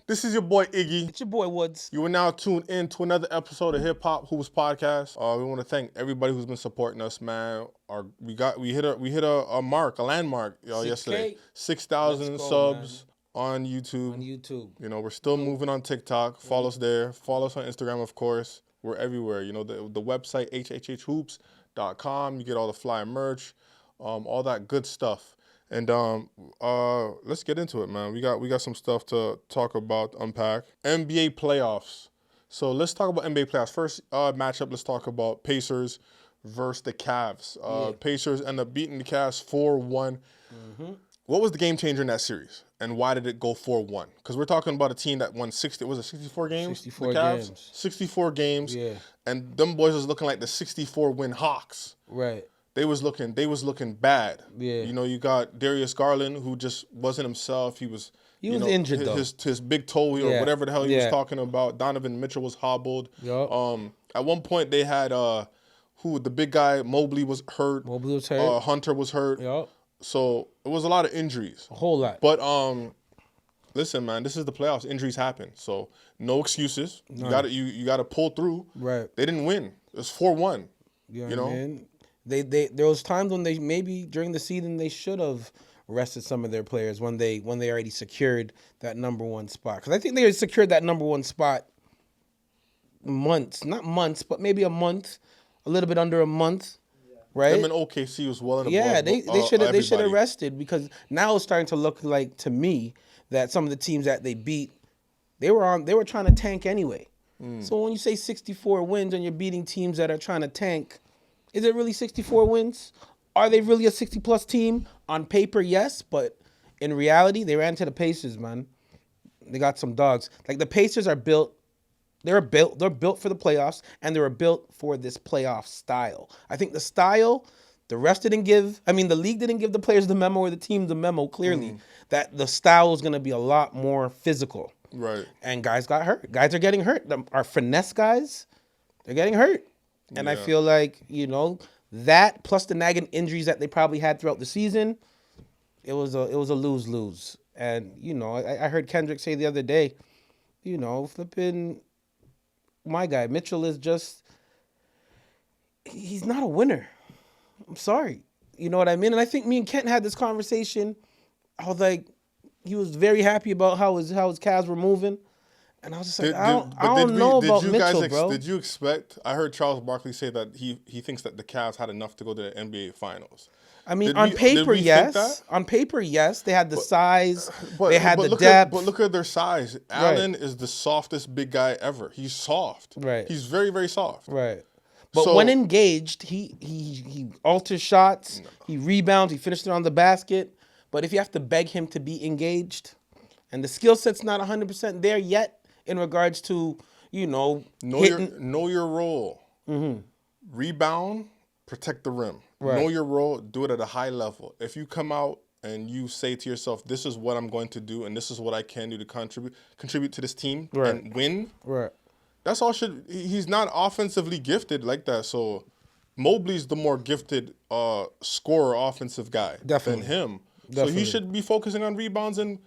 This is your boy Iggy. It's your boy Woods. You are now tuned in to another episode of Hip Hop Hoops Podcast. We want to thank everybody who's been supporting us, man. We hit a mark, a landmark, yesterday. 6,000 subs on YouTube. You know, we're still moving on TikTok. Follow us there. Follow us on Instagram, of course. We're everywhere. You know, the website hhhoops.com. You get all the fly merch, all that good stuff. And let's get into it, man. We got some stuff to talk about, unpack. NBA playoffs. So let's talk about NBA playoffs. First matchup, let's talk about Pacers versus the Cavs. Pacers end up beating the Cavs 4-1. Mm-hmm. What was the game changer in that series? And why did it go 4-1? Because we're talking about a team that won 64 games? 64 the Cavs? games. 64 games. Yeah. And them boys was looking like the 64-win Hawks. Right. They was looking bad. Yeah. You know, you got Darius Garland, who just wasn't himself. He was injured, though. His big toe or whatever the hell he was talking about. Donovan Mitchell was hobbled. Yep. At one point they had the big guy, Mobley was hurt. Hunter was hurt. Yep. So it was a lot of injuries. A whole lot. But listen, man, this is the playoffs. Injuries happen. So no excuses. No. You gotta pull through. Right. They didn't win. It was 4-1. You know? Man. There was times when they maybe during the season they should have rested some of their players when they already secured that number one spot. Because I think they had secured that number one spot not months, but maybe a month, a little bit under a month, right? Them and OKC was well and above. Yeah, they should have rested, because now it's starting to look like, to me, that some of the teams that they beat, they were trying to tank anyway. So when you say 64 wins and you're beating teams that are trying to tank, is it really 64 wins? Are they really a 60-plus team? On paper, yes, but in reality, they ran to the Pacers, man. They got some dogs. Like, the Pacers are built. They're built for the playoffs, and they were built for this playoff style. I think the style, the league didn't give the players the memo, or the team the memo, clearly, that the style is going to be a lot more physical. Right. And guys got hurt. Guys are getting hurt. Our finesse guys, they're getting hurt. And I feel like, that plus the nagging injuries that they probably had throughout the season, it was a lose-lose. And, I heard Kendrick say the other day, flipping my guy, Mitchell is just, he's not a winner. I'm sorry. You know what I mean? And I think me and Kent had this conversation. I was like, he was very happy about how his Cavs were moving. And I was just like, I don't know about Mitchell, bro. Did you expect? I heard Charles Barkley say that he thinks that the Cavs had enough to go to the NBA Finals. I mean, on paper, yes. On paper, yes. They had the size. They had the depth. But look at their size. Allen is the softest big guy ever. He's soft. Right. He's very, very soft. Right. But when engaged, he alters shots. He rebounds. He finishes it on the basket. But if you have to beg him to be engaged, and the skill set's not 100% there yet, in regards to, know your role. Mm-hmm. Rebound, protect the rim. Right. Know your role, do it at a high level. If you come out and you say to yourself, this is what I'm going to do and this is what I can do to contribute to this team and win. Right. That's all he's not offensively gifted like that. So Mobley's the more gifted scorer offensive guy than him. Definitely. So he should be focusing on rebounds and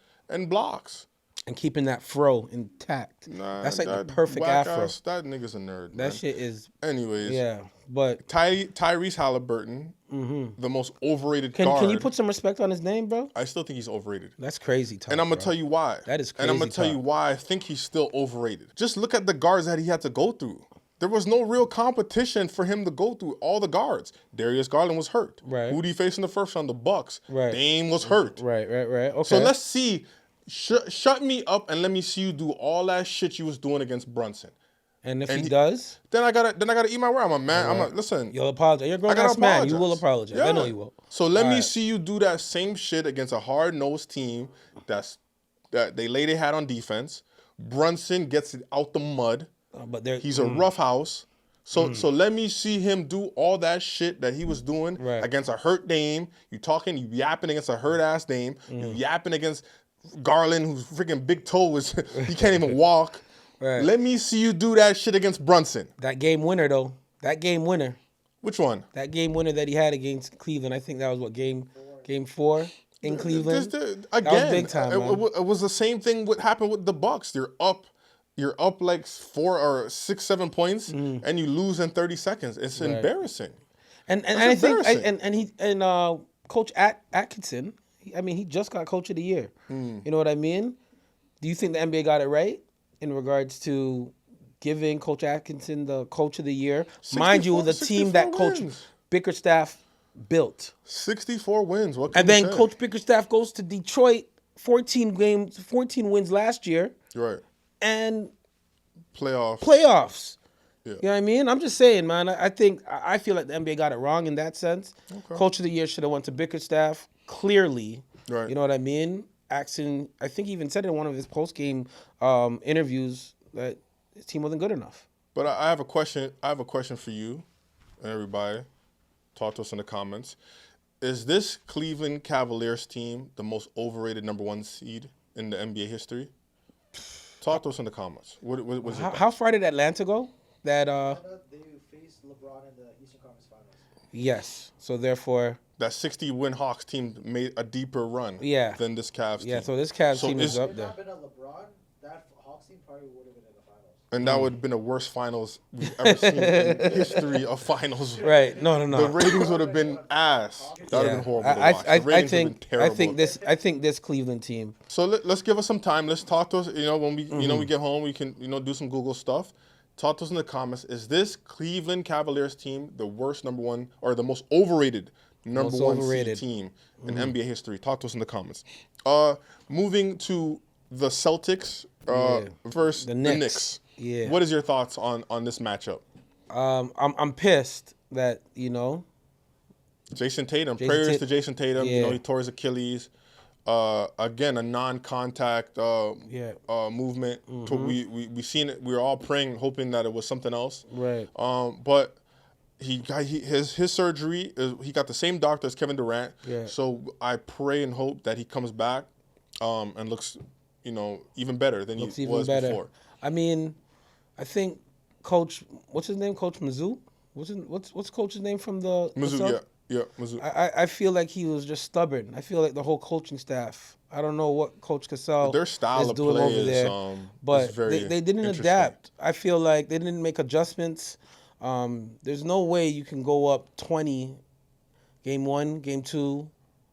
blocks. And keeping that fro intact. That's like the perfect afro. That nigga's a nerd. That shit is. Anyways. Yeah, but Tyrese Halliburton, the most overrated guard. Can you put some respect on his name, bro? I still think he's overrated. That's crazy talk, and I'm gonna tell you why. That is crazy. And I'm gonna tell you why I think he's still overrated. Just look at the guards that he had to go through. There was no real competition for him to go through. All the guards. Darius Garland was hurt. Right. Who did he face in the first round? The Bucks. Right. Dame was hurt. Right. Okay. So let's see. Shut me up and let me see you do all that shit you was doing against Brunson. And if he does, then I gotta eat my word. I'm a man. Right. Listen. You'll apologize. You're a grown ass man. You will apologize. Yeah. I know you will. So let me see you do that same shit against a hard-nosed team that they lay their hat on defense. Brunson gets it out the mud. But he's a roughhouse. So let me see him do all that shit that he was doing against a hurt Dame. You yapping against a hurt ass Dame. You yapping against Garland, whose freaking big toe he can't even walk. Right. Let me see you do that shit against Brunson. That game winner, though. That game winner. Which one? That game winner that he had against Cleveland. I think that was game 4. in Cleveland. Again, that was big time, man. It was the same thing what happened with the Bucks. You're up like 4 or 6, 7 points, and you lose in 30 seconds. It's embarrassing. And I think Coach Atkinson, he just got Coach of the Year. You know what I mean? Do you think the NBA got it right in regards to giving Coach Atkinson the Coach of the Year? Mind you, the team that Coach Bickerstaff built. 64 wins. What can and then Coach Bickerstaff goes to Detroit, 14 wins last year. Right. And playoffs. Yeah. You know what I mean? I'm just saying, man. I feel like the NBA got it wrong in that sense. Okay. Coach of the Year should have went to Bickerstaff, clearly. Right. You know what I mean? Axon, I think he even said in one of his post-game interviews that his team wasn't good enough. But I have a question. I have a question for you and everybody. Talk to us in the comments. Is this Cleveland Cavaliers team the most overrated number 1 seed in the NBA history? Talk to us in the comments. How far did Atlanta go? They faced LeBron in the Eastern Conference Finals. Yes. So therefore, that 60-win Hawks team made a deeper run than this Cavs team. Yeah, so this Cavs team is up there. If it had not been a LeBron, that Hawks team probably would have been in the finals. And that would have been the worst finals we've ever seen in the history of finals. Right. No. The ratings would have been ass. That would have been horrible to watch. The ratings would have been terrible. I think this Cleveland team. So let's give us some time. Let's talk to us. When we get home, we can do some Google stuff. Talk to us in the comments. Is this Cleveland Cavaliers team the worst number 1 or the most overrated number 1 seed team in NBA history? Talk to us in the comments. Moving to the Celtics versus the Knicks. Yeah. What is your thoughts on this matchup? I'm pissed that Jason Tatum. Prayers to Jason Tatum. He tore his Achilles. Again, a non-contact movement. We seen it. We were all praying, hoping that it was something else. Right. But his surgery he got the same doctor as Kevin Durant. Yeah. So I pray and hope that he comes back and looks even better than he was before. I think Coach, what's his name? Coach Mizzou? What's Coach's name from the Mizzou? Yeah, Mizzou. I feel like he was just stubborn. I feel like the whole coaching staff. I don't know what Coach Cassell their style is of doing play over there, but they didn't adapt. I feel like they didn't make adjustments. There's no way you can go up 20, game 1, game 2,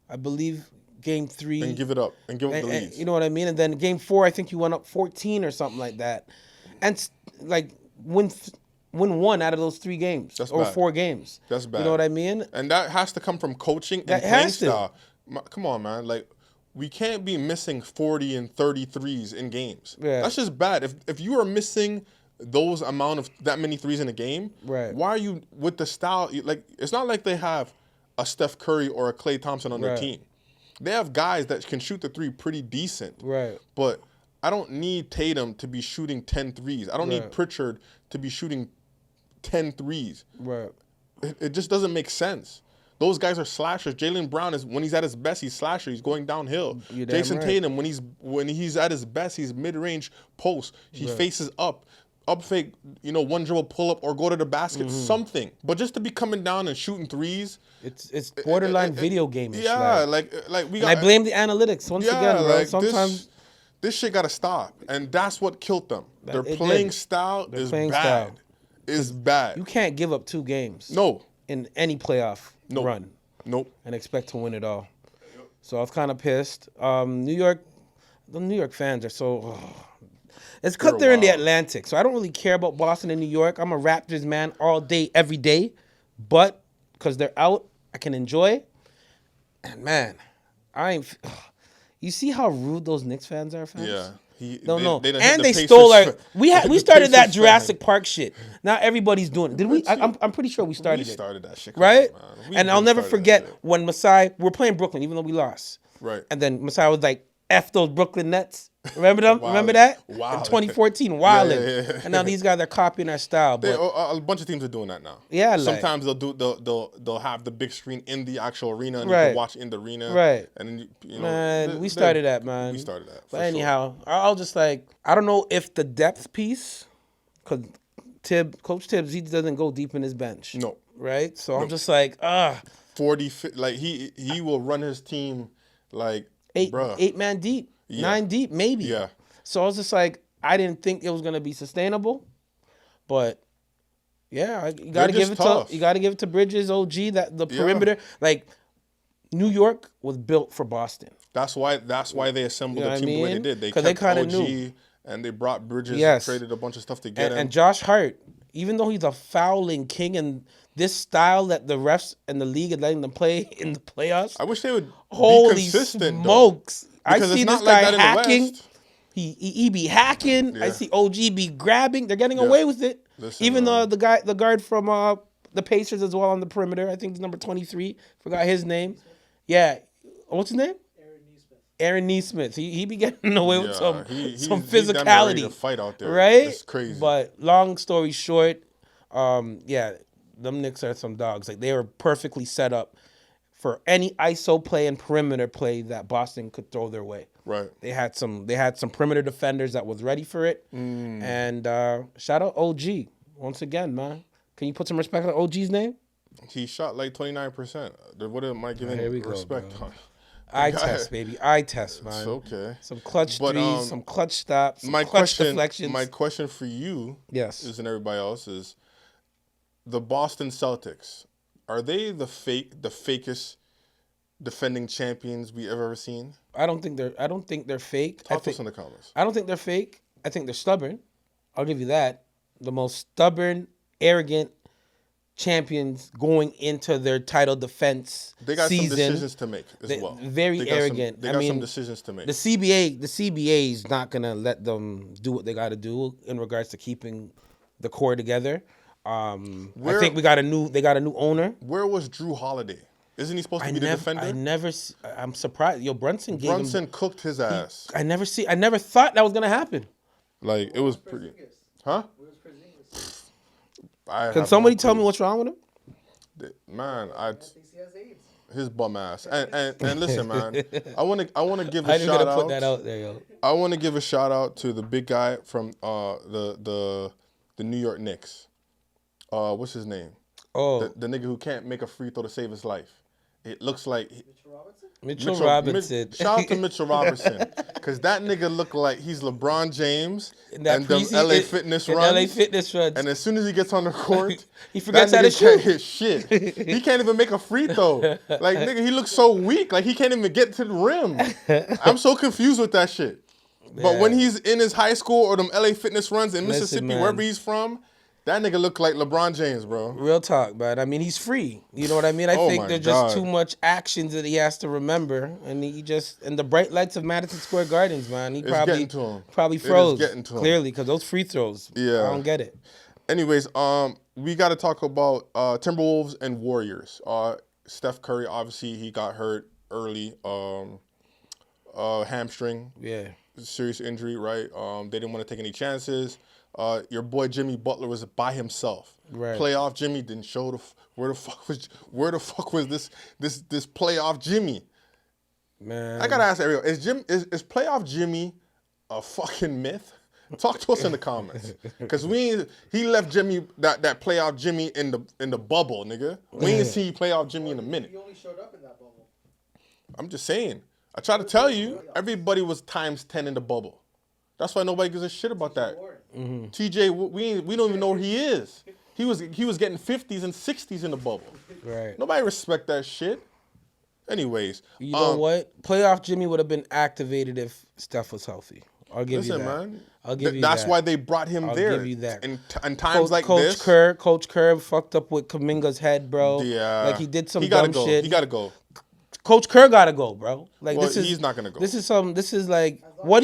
I believe game 3, and give it up and give up the leads. You know what I mean? And then game 4, I think you went up 14 or something like that, and win 1 out of those 3 games. That's or bad. 4 games. That's bad. You know what I mean? And that has to come from coaching and playing style. Come on, man. We can't be missing 40 and 33s in games. Yeah. That's just bad. If you are missing that many threes in a game, right, why are you with the style? It's not like they have a Steph Curry or a Klay Thompson on their team. They have guys that can shoot the 3 pretty decent. Right. But I don't need Tatum to be shooting 10 threes. I don't need Pritchard to be shooting 10 threes. Right. It just doesn't make sense. Those guys are slashers. Jaylen Brown when he's at his best, he's slasher. He's going downhill. Jason Tatum, when he's at his best, he's mid-range post. He faces up fake, 1 dribble pull up or go to the basket, something. But just to be coming down and shooting threes, it's borderline video game-ish. Yeah, like we got. And I blame the analytics once again, bro. Sometimes this shit gotta stop, and that's what killed them. Their playing style is bad. Is bad. You can't give up 2 games. No. In any playoff run. Nope. And expect to win it all. So I was kind of pissed. The New York fans are so. It's because they're in the Atlantic, so I don't really care about Boston and New York. I'm a Raptors man all day, every day. But because they're out, I can enjoy. And man, you see how rude those Knicks fans are, fans? Yeah. They stole our. We started that Jurassic Park shit. Now everybody's doing it. Did we? I'm pretty sure we started it. We started that shit, right? And I'll never forget when Masai. We're playing Brooklyn, even though we lost. Right. And then Masai was like, "F those Brooklyn Nets." Remember them? Remember that? Wow. In 2014, wildin'. Yeah. And now these guys are copying our style. But a bunch of teams are doing that now. Yeah. Sometimes they'll have the big screen in the actual arena and you can watch in the arena. Right. And man, we started that, man. We started that. But anyhow, I'll just I don't know if the depth piece, because Coach Tibbs, he doesn't go deep in his bench. No. Right. So I'm just 40, he will run his team Like, bruh. 8-man deep, 9 deep, maybe. Yeah. So I was just like, I didn't think it was gonna be sustainable, but yeah, you gotta give it to Bridges, OG, that the perimeter. Like, New York was built for Boston. That's why they assembled the team the way they did. They kept kind of OG knew. and they brought Bridges and traded a bunch of stuff to get him. And Josh Hart, even though he's a fouling king and this style that the refs and the league are letting them play in the playoffs. I wish they would Holy be consistent, smokes. though. I see this guy hacking. He be hacking. Yeah. I see OG be grabbing. They're getting away with it. Listen, even though the guard from the Pacers as well on the perimeter, I think he's number 23. Forgot his name. Yeah. What's his name? Aaron Neesmith. He be getting away with some physicality. He's to fight out there. Right? It's crazy. But long story short, yeah, them Knicks are some dogs. Like, they were perfectly set up for any ISO play and perimeter play that Boston could throw their way. Right. They had some perimeter defenders that was ready for it. And shout out OG once again, man. Can you put some respect on OG's name? He shot like 29%. What am I giving respect on? Eye test, baby. Eye test, man. It's okay. Some clutch threes, some clutch stops, some clutch deflections. My question for you, is, and everybody else, is the Boston Celtics. Are they the fakest defending champions we ever seen? I don't think they're fake. Talk to us in the comments. I don't think they're fake. I think they're stubborn. I'll give you that. The most stubborn, arrogant champions going into their title defense season. They got some decisions to make as well. Very arrogant. They got some decisions to make. The CBA is not gonna let them do what they got to do in regards to keeping the core together. I think they got a new owner. Where was Drew Holiday? Isn't he supposed to be the defender? I'm surprised. Yo, Brunson cooked his ass. I never thought that was gonna happen. Like, it was pretty. Huh? Can somebody tell me what's wrong with him? Man, his bum ass. And listen, man, I want to give a shout out. Put that out there, yo. I want to give a shout out to the big guy from the New York Knicks. What's his name? Oh, the nigga who can't make a free throw to save his life. It looks like Mitchell Robinson. Shout out to Mitchell Robinson, because that nigga look like he's LeBron James and them LA Fitness runs. And as soon as he gets on the court, he forgets how to shoot. Can't hit shit. He can't even make a free throw. Like, nigga, he looks so weak. Like, he can't even get to the rim. I'm so confused with that shit. But when he's in his high school or them LA Fitness runs in Mississippi, wherever he's from, that nigga look like LeBron James, bro. Real talk, man. I mean, he's free. You know what I mean? I think there's just too much actions that he has to remember, and the bright lights of Madison Square Gardens, man. He probably froze clearly because those free throws. Yeah, I don't get it. Anyways, we got to talk about Timberwolves and Warriors. Steph Curry, obviously, he got hurt early. Hamstring. Yeah. Serious injury, right? They didn't want to take any chances. Your boy Jimmy Butler was by himself. Right. Playoff Jimmy didn't show where the fuck was this playoff Jimmy? Man, I gotta ask everyone: is playoff Jimmy a fucking myth? Talk to us in the comments, because he left Jimmy that playoff Jimmy in the bubble, nigga. We ain't see playoff Jimmy in a minute. He only showed up in that bubble. I'm just saying. I try to tell you, everybody was times 10 in the bubble. That's why nobody gives a shit about that. TJ, we don't even know where he is. He was getting 50s and 60s in the bubble. Right. Nobody respect that shit. Anyways, you know what? Playoff Jimmy would have been activated if Steph was healthy. I'll give you that. Man. I'll give you that's that. why they brought him there. I'll give you that. In times like this, Coach Kerr fucked up with Kuminga's head, bro. Yeah. Like, he did some dumb shit. He gotta go. Coach Kerr gotta go, bro. Like, he's not gonna go. This is like, what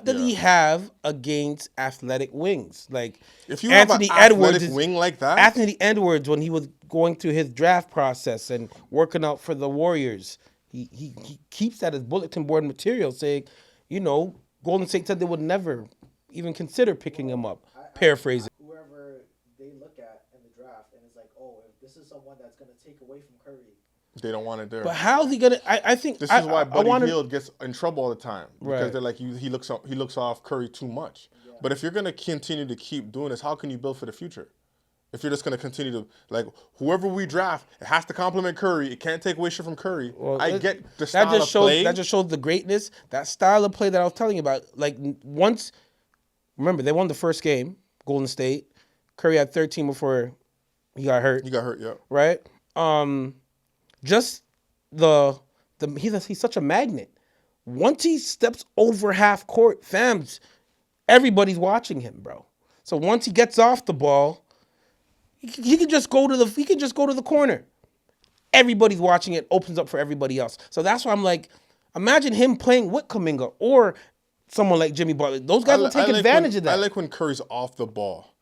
does he have against athletic wings? Like, if you have an athletic wing like that, Anthony Edwards, when he was going through his draft process and working out for the Warriors, he keeps that as bulletin board material, saying, you know, Golden State said they would never even consider picking him up. Paraphrasing. Whoever they look at in the draft, and it's like, oh, if this is someone that's gonna take away from Curry. They don't want it there. But how's he gonna? I think this is why Buddy Hield gets in trouble all the time, because they're like, he looks off Curry too much. Yeah. But if you're gonna continue to keep doing this, how can you build for the future? If you're just gonna continue to like whoever we draft, it has to complement Curry. It can't take away shit from Curry. Well, I get the style of shows, play. That just shows the greatness. That style of play that I was telling you about. Like once, remember they won the first game, Golden State. Curry had 13 before he got hurt. He got hurt, yeah. Right. Just he's such a magnet. Once he steps over half court, everybody's watching him, bro. So once he gets off the ball. He can just go to the corner. Everybody's watching it, opens up for everybody else. So that's why I'm like, imagine him playing with Kuminga or someone like Jimmy Butler. Those guys will take advantage of that. I like when Curry's off the ball.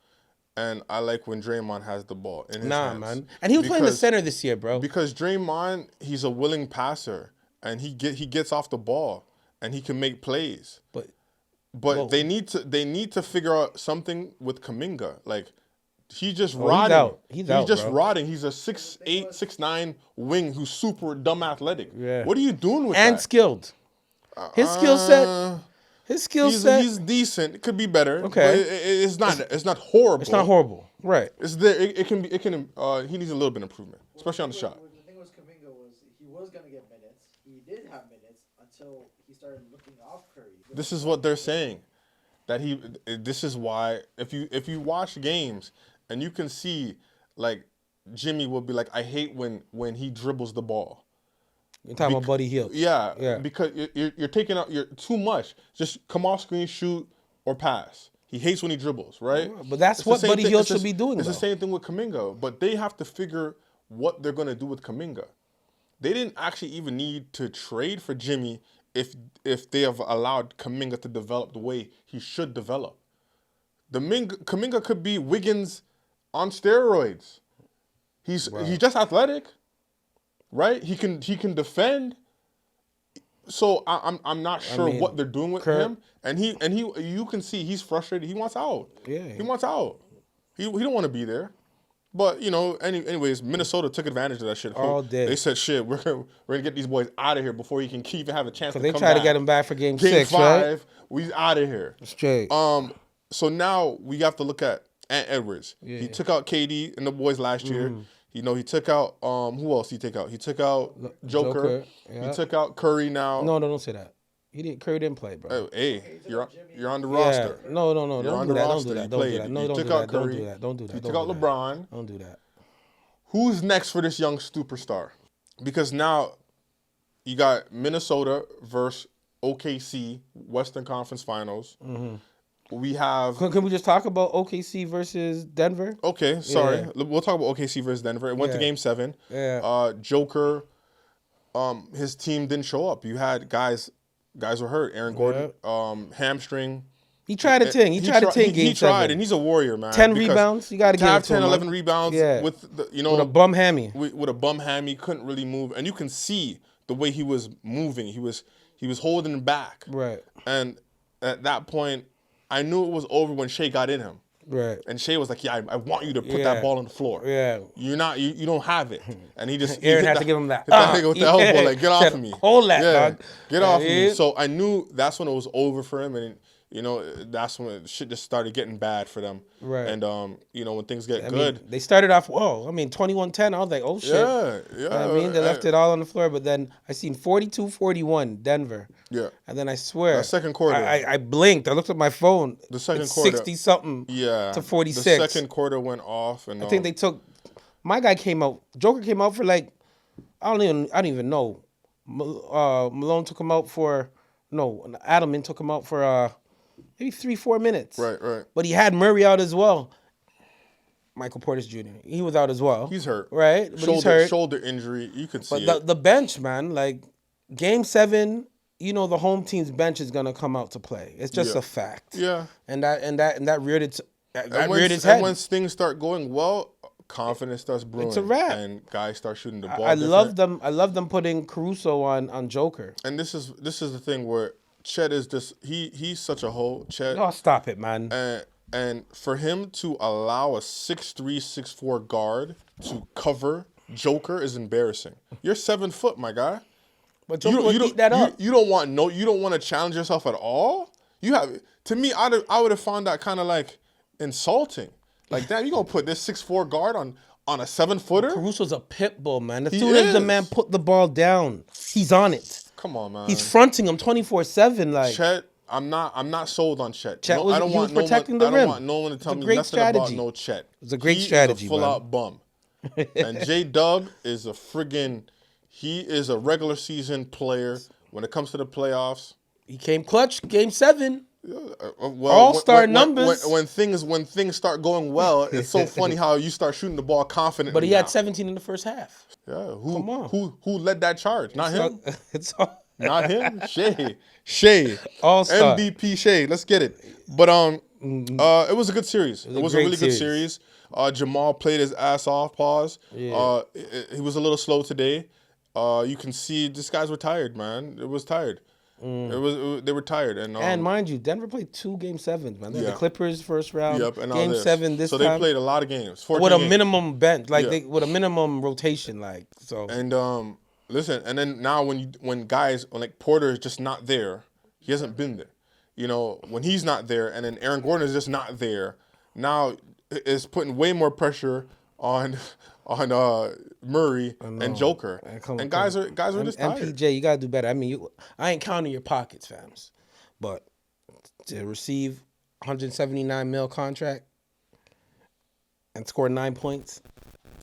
And I like when Draymond has the ball in his hands. Man. And he was playing the center this year, bro. Because Draymond, he's a willing passer. And he gets off the ball. And he can make plays. But they need to figure out something with Kuminga. Like, he's just rotting. He's just rotting. He's a 6'8", 6'9" wing who's super dumb athletic. Yeah. What are you doing with that? And skilled. His skill set. He's decent. It could be better. Okay. But it's not horrible. It's not horrible. Right. It's there. It can. He needs a little bit of improvement, especially on the shot. The thing with Kuminga was he was gonna get minutes. He did have minutes until he started looking off Curry. This is what they're saying. This is why if you watch games. And you can see, like, Jimmy will be like, I hate when he dribbles the ball. You're talking about Buddy Hield. Yeah. Because you're taking out too much. Just come off screen, shoot, or pass. He hates when he dribbles, right? But that's what Buddy Hield should be doing. It's the same thing with Kuminga. But they have to figure what they're going to do with Kuminga. They didn't actually even need to trade for Jimmy if they have allowed Kuminga to develop the way he should develop. Kuminga could be Wiggins on steroids. He's just athletic, right? He can defend. So I'm not sure what they're doing with him. And you can see he's frustrated. He wants out. Yeah. He wants out. He don't want to be there. But anyways, Minnesota took advantage of that shit. All day. They said, "Shit, we're gonna get these boys out of here before he can even have a chance to come back." They tried to get him back for game 6, 5, right? We out of here. Straight. So now we have to look at Ant Edwards. Yeah. He took out KD and the boys last year. He took out who else? He took out? He took out Joker. Yeah. He took out Curry. Now don't say that. Curry didn't play, bro. Hey, you're on the roster. No. Don't do that. Don't do that. Don't do that. Don't do that. He took out LeBron. Don't do that. Who's next for this young superstar? Because now you got Minnesota versus OKC, Western Conference Finals. Mm-hmm. We have. Can we just talk about OKC versus Denver? Okay, sorry. Yeah. We'll talk about OKC versus Denver. It went to Game 7. Yeah. Joker, his team didn't show up. You had guys were hurt. Aaron Gordon, hamstring. He tried a thing. He tried Game 7. He tried, and he's a warrior, man. 10 rebounds. You got to give it to 10, him. 11 rebounds. Yeah. With a bum hammy. With a bum hammy, couldn't really move, and you can see the way he was moving. He was holding back. Right. And at that point, I knew it was over when Shea got in him. Right. And Shea was like, I want you to put that ball on the floor. Yeah. You don't have it. And he just Aaron had to give him that. Hit that nigga with the elbow, like, get off of me. Hold that, dog. Get off of me. So I knew that's when it was over for him, and that's when shit just started getting bad for them. Right. And when things get good. They started off 21-10. I was like, oh shit. Yeah. They left it all on the floor, but then I seen 42-41 Denver. Yeah. And then I swear, the second quarter, I blinked. I looked at my phone. The second quarter, 60-something. To 46. The second quarter went off, and I think they took. My guy came out. Joker came out for like, I don't even know. Malone took him out for Adelman took him out for maybe 3-4 minutes. Right. But he had Murray out as well. Michael Portis Jr. He was out as well. He's hurt. Right? But he's hurt. Shoulder injury. You can see But the bench, man, like Game 7, the home team's bench is gonna come out to play. It's just a fact. Yeah. And that reared its head. And once things start going well, confidence starts brewing. It's a wrap. And guys start shooting the ball. I love them putting Caruso on Joker. And this is the thing where Chet is just he's such a hoe. Chet. Oh, stop it, man. And for him to allow a 6'3", 6'4" guard to cover Joker is embarrassing. You're 7 foot, my guy. But Joker would eat that up. You don't want to challenge yourself at all. To me, I would have found that kind of like insulting. Like, damn, you gonna put this 6'4" guard on a 7-footer? Caruso's a pit bull, man. As soon as the man put the ball down, he's on it. Come on, man. He's fronting him 24/7. Like Chet, I'm not sold on Chet. Chet was, I don't want protecting the rim. I don't want no one to tell me nothing about no Chet. It's a great strategy, He's a full-out bum. And J-Dub is a friggin'... He is a regular season player. When it comes to the playoffs... He came clutch, Game 7. Well, All-star numbers. When things start going well, it's so funny how you start shooting the ball confidently. But he had 17 in the first half. Yeah, who led that charge? Not him. Not him. Shea. All-star. MVP Shea. Let's get it. But it was a good series. It was a really good series. Jamal played his ass off. Pause. Yeah. He was a little slow today. You can see these guys were tired, man. It was tired. They were tired, and mind you, Denver played 2 Game 7s, man. The Clippers first round, and Game 7 this time. So they played a lot of games, with a minimum bench, with a minimum rotation, like so. And listen, and then now when guys like Porter is just not there, he hasn't been there. You know, when he's not there, and then Aaron Gordon is just not there. Now it's putting way more pressure on Murray and Joker, and guys are just tired. MPJ, you gotta do better. I mean, I ain't counting your pockets, fams, but to receive 179 mil contract and score 9 points,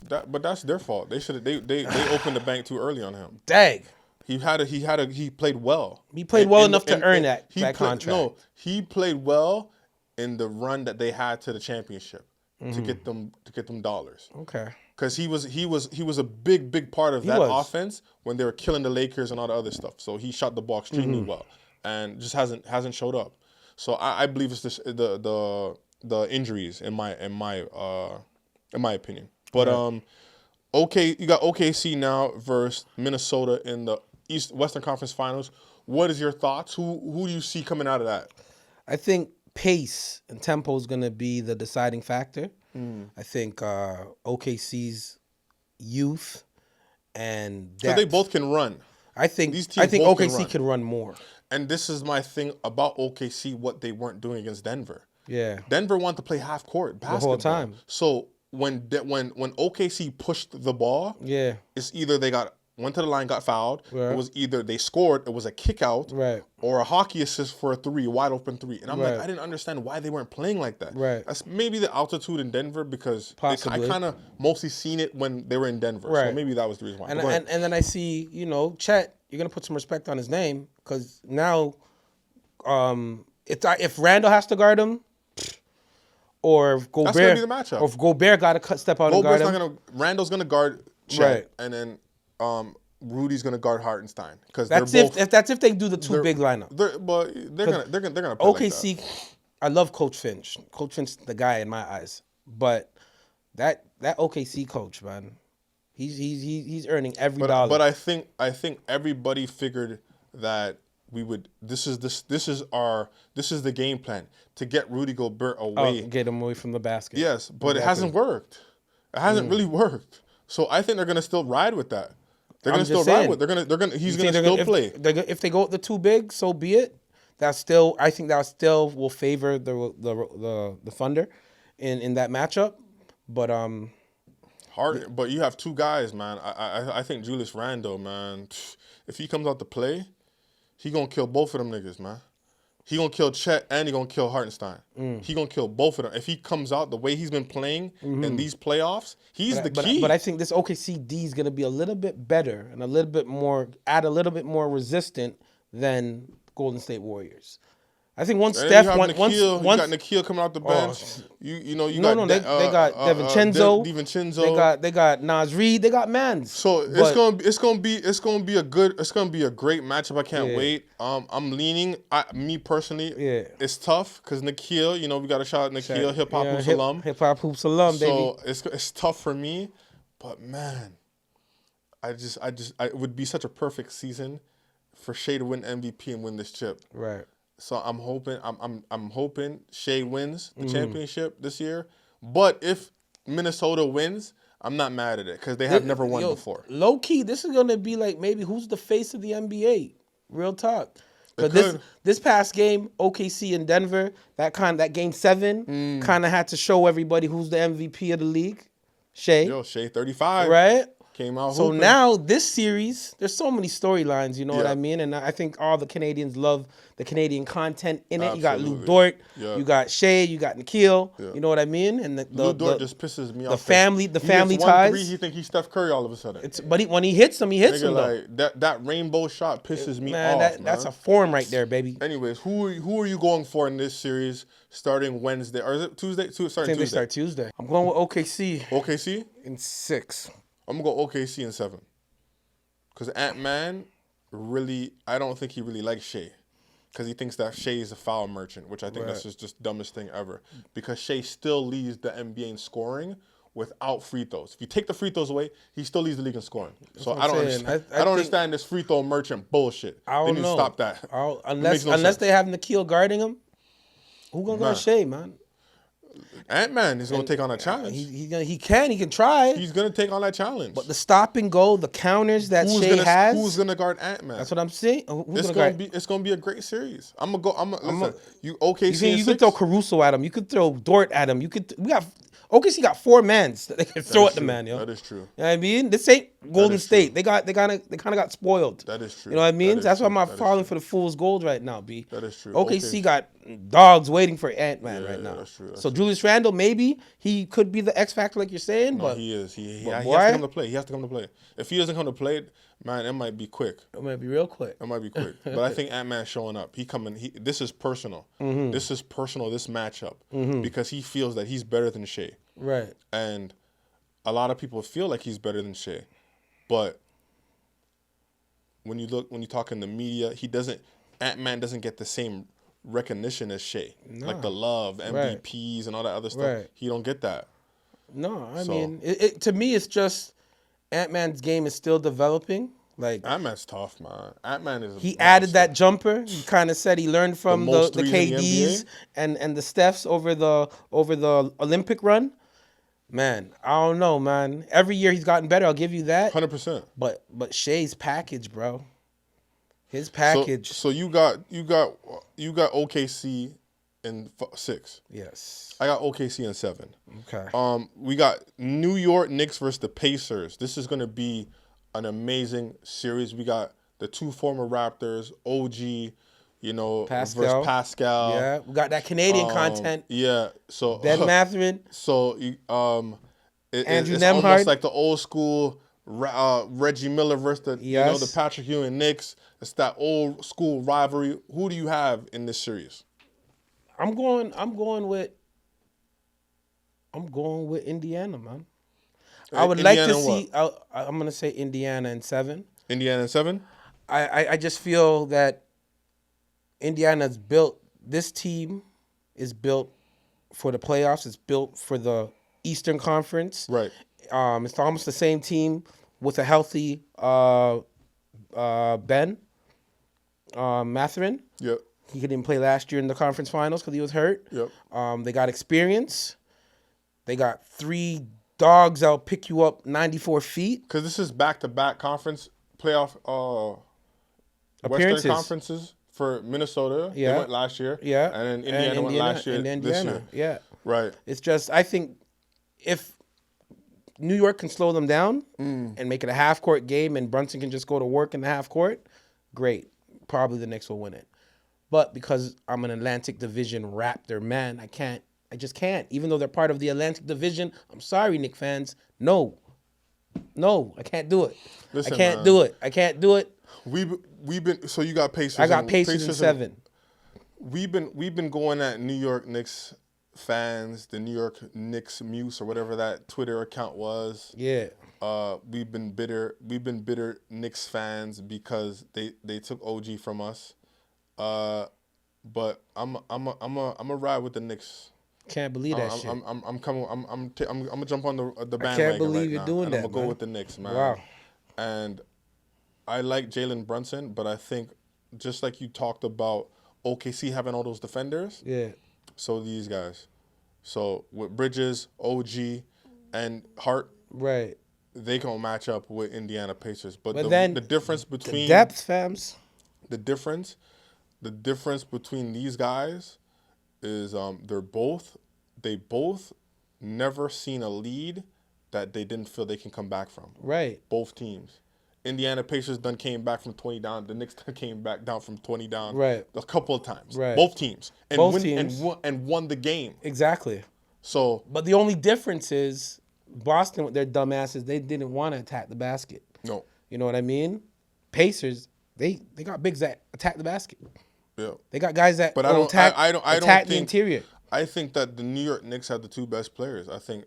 but that's their fault. They should they opened the bank too early on him. Dang. He played well. He played well enough to earn that contract. No, he played well in the run that they had to the championship to get them dollars. Okay. Because he was a big part of that offense when they were killing the Lakers and all the other stuff. So he shot the ball extremely well and just hasn't showed up. So I believe it's the injuries in my opinion. But you got OKC now versus Minnesota in the Western Conference Finals. What is your thoughts? Who do you see coming out of that? I think pace and tempo is going to be the deciding factor. I think OKC's youth and depth. So they both can run. I think OKC can run more. And this is my thing about OKC, what they weren't doing against Denver. Yeah. Denver wanted to play half court basketball. The whole time. So when OKC pushed the ball, it's either they went to the line, got fouled. Right. It was either they scored, it was a kick out, or a hockey assist for a 3, wide open 3. And I'm like, I didn't understand why they weren't playing like that. Right. That's maybe the altitude in Denver because I kind of mostly seen it when they were in Denver. Right. So maybe that was the reason why. And then I see, Chet, you're going to put some respect on his name because now if Randall has to guard him, or if Gobert, that's gonna be the matchup. Or if Gobert got to step out and guard him. Randall's going to guard Chet, and then Rudy's gonna guard Hartenstein because that's if they do the 2 big lineup. They're gonna play OKC. Like that. I love Coach Finch. Coach Finch, the guy in my eyes, but that OKC coach, man, he's earning every dollar. But I think everybody figured that we would. This is the game plan to get Rudy Gobert away. Get him away from the basket. Yes, but it hasn't worked. It hasn't really worked. So I think they're gonna still ride with that. They're gonna still ride with. He's gonna still play. If they go with the 2 big, so be it. I think that still will favor the Thunder in that matchup. But hard. But you have 2 guys, man. I think Julius Randle, man. If he comes out to play, he gonna kill both of them niggas, man. He gonna kill Chet and he gonna kill Hartenstein. He gonna kill both of them. If he comes out the way he's been playing in these playoffs, he's the key. But I think this OKC D is gonna be a little bit better and a little bit more resistant than Golden State Warriors. I think once Steph you got Nikhil coming out the bench. They got DiVincenzo. They got Naz Reid. They got Mans. So it's gonna be a great matchup. I can't wait. I'm leaning. Me personally, it's tough because Nikhil. We got to shout out Nikhil, hip hop hoops alum. Hip hop hoops alum, baby. So it's tough for me, but man, it would be such a perfect season for Shea to win MVP and win this chip. Right. So I'm hoping Shea wins the championship this year. But if Minnesota wins, I'm not mad at it because they have never won before. Low key, this is gonna be like maybe who's the face of the NBA. Real talk. But this past game, OKC in Denver, that game 7 kind of had to show everybody who's the MVP of the league. Shea, 35. right? Came out So hooping. now this series, there's so many storylines, you know what I mean? And I think all the Canadians love the Canadian content in it. Absolutely. You got Lou Dort, Yeah. you got Shea, you got Nikhil, you know what I mean? And Lou Dort just pisses me off. The family ties. 1-3, he think he's Steph Curry all of a sudden. But when he hits him, he hits him though. Like, that rainbow shot pisses me off, man. That's a form right there, baby. Anyways, who are you going for in this series starting Wednesday? Or is it Tuesday? I think they start Tuesday. I'm going with OKC. OKC? In 6. I'm going to go OKC in 7. Because Ant-Man, really, I don't think he really likes Shea. Because he thinks that Shea is a foul merchant, which I think that's just dumbest thing ever. Because Shea still leads the NBA in scoring without free throws. If you take the free throws away, he still leads the league in scoring. So I don't understand. I don't understand this free throw merchant bullshit. I don't know. They need to stop that. Unless they have Nikhil guarding him, who gonna guard Shea, man? Ant-Man is going to take on a challenge. He can try. He's going to take on that challenge. But the stop and go, the counters that Shea has. Who's going to guard Ant-Man? That's what I'm saying. It's going to be a great series. Listen, you OKC You could throw Caruso at him. You could throw Dort at him. OKC got 4 mans that they can throw at the man, yo. That is true. You know what I mean? This ain't Golden State. They kind of got spoiled. That is true. You know what I mean? That's why I'm not falling for the fool's gold right now, B. That is true. OKC got dogs waiting for Ant-Man right now. That's true. So Julius Randle, maybe he could be the X factor like you're saying, but he is. He has to come to play. He has to come to play. If he doesn't come to play, man, it might be quick. It might be real quick. It might be quick. But I think Ant-Man's showing up. This is personal. Mm-hmm. This is personal, this matchup. Mm-hmm. Because he feels that he's better than Shea. Right. And a lot of people feel like he's better than Shea. But when you talk in the media, Ant-Man doesn't get the same recognition as Shea. No. Like the love, MVPs and all that other stuff. Right. He don't get that. No, I mean, to me, it's just Ant-Man's game is still developing. Like Ant-Man's tough, man. Ant-Man is. He added that jumper. He kind of said he learned from the KDs and the Stephs over the Olympic run. Man, I don't know, man. Every year he's gotten better. I'll give you that. 100%. But Shea's package, bro. His package. So you got OKC in 6. Yes. I got OKC in 7. Okay. We got New York Knicks versus the Pacers. This is gonna be an amazing series. We got the 2 former Raptors, OG, versus Pascal. Yeah, we got that Canadian content. Yeah, so Ben Mathurin. So Andrew it's Nembhard. almost like the old school Reggie Miller versus the Patrick Ewing Knicks. It's that old school rivalry. Who do you have in this series? I'm going with Indiana, man. I would like to see. I'm gonna say Indiana in 7. Indiana in 7. I just feel that Indiana's built. This team is built for the playoffs. It's built for the Eastern Conference. Right. It's almost the same team with a healthy Ben Mathurin. Yep. He didn't play last year in the conference finals because he was hurt. Yep. They got experience. They got 3 dogs that'll pick you up 94 feet. Because this is back-to-back conference playoff appearances. Western conferences for Minnesota. Yeah. They went last year. Yeah. And then Indiana went last year. This year. Yeah. Right. It's just, I think if New York can slow them down and make it a half-court game and Brunson can just go to work in the half-court, great. Probably the Knicks will win it. But because I'm an Atlantic Division Raptor man, I just can't. Even though they're part of the Atlantic Division, I'm sorry, Knicks fans. No, I can't do it. Listen, I can't do it. I can't do it. We've been. So you got Pacers. I got Pacers in 7. We've been going at New York Knicks fans, the New York Knicks Muse or whatever that Twitter account was. Yeah. We've been bitter Knicks fans because they took OG from us. But I'm a ride with the Knicks. Can't believe that shit. I'm gonna jump on the bandwagon. I can't believe right you're now, doing and that. I'm gonna go with the Knicks, man. Wow. And I like Jalen Brunson, but I think just like you talked about OKC having all those defenders. Yeah. So these guys. So with Bridges, OG, and Hart. Right. They can match up with Indiana Pacers, but then the difference between the depth, fams. The difference the difference between these guys is they both never seen a lead that they didn't feel they can come back from. Right. Both teams. Indiana Pacers done came back from 20 down. The Knicks done came back down from 20 down. Right. A couple of times. Right. Both teams. And Both teams. And won the game. Exactly. So. But the only difference is Boston with their dumb asses, they didn't want to attack the basket. No. You know what I mean? Pacers, they got bigs that attack the basket. Yeah. They got guys that attack the interior. I think that the New York Knicks have the two best players. I think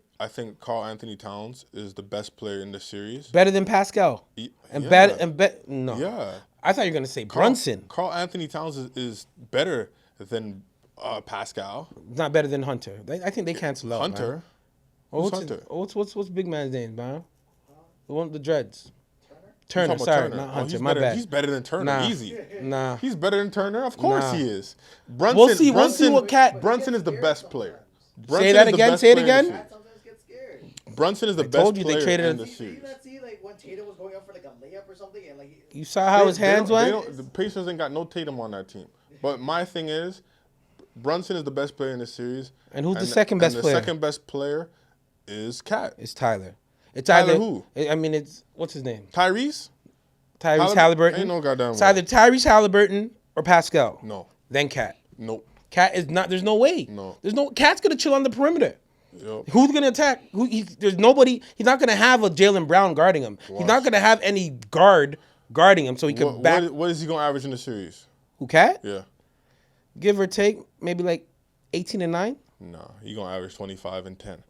Karl Anthony Towns is the best player in the series. Better than Pascal. No. Yeah. I thought you were gonna say Brunson. Karl Anthony Towns is better than Pascal. Not better than Hunter. I think they cancel out. Hunter. Man. Who's Hunter? What's big man's name, man? The one with the dreads. Turner, sorry, not Hunter. My bad. He's better than Turner. Easy. Nah. He's better than Turner. Of course he is. Brunson. We'll see what Cat. Brunson is the best player. Say that again. Say it again. Brunson is the best player in the series. Did you not see like when Tatum was going up for like a layup or something and like you saw how his hands went? The Pacers ain't got no Tatum on that team. But my thing is, Brunson is the best player in the series. And who's the second best player? The second best player is Cat. It's Tyler. It's Tyler either who? I mean, it's what's his name? Tyrese Halliburton. Ain't no goddamn. It's either Tyrese Halliburton or Pascal. No. Then Cat. Nope. Cat is not. There's no way. No. Cat's gonna chill on the perimeter. Yep. Who's gonna attack? There's nobody. He's not gonna have a Jaylen Brown guarding him. He's not gonna have any guard guarding him, so he could back. What is he gonna average in the series? Who, Cat? Yeah. Give or take, maybe like 18 and 9. No, he gonna average 25 and 10.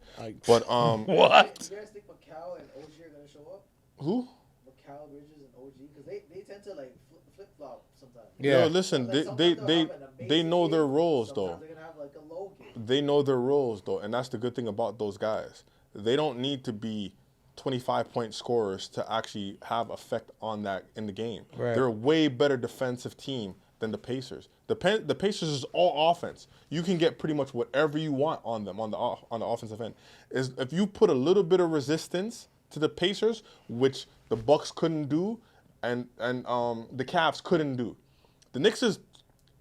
But what? Do you guys think Macau and OG are gonna show up? Who? Macau, Bridges, and OG, because they tend to like flip flop sometimes. Yeah. Yo, listen, they know their roles though. They're gonna have like a low game. They know their roles though, and that's the good thing about those guys. They don't need to be 25-point scorers to actually have effect on that in the game. Right. They're a way better defensive team than the Pacers. The Pacers is all offense. You can get pretty much whatever you want on them on the offensive end. Is if you put a little bit of resistance to the Pacers, which the Bucks couldn't do, and the Cavs couldn't do. The Knicks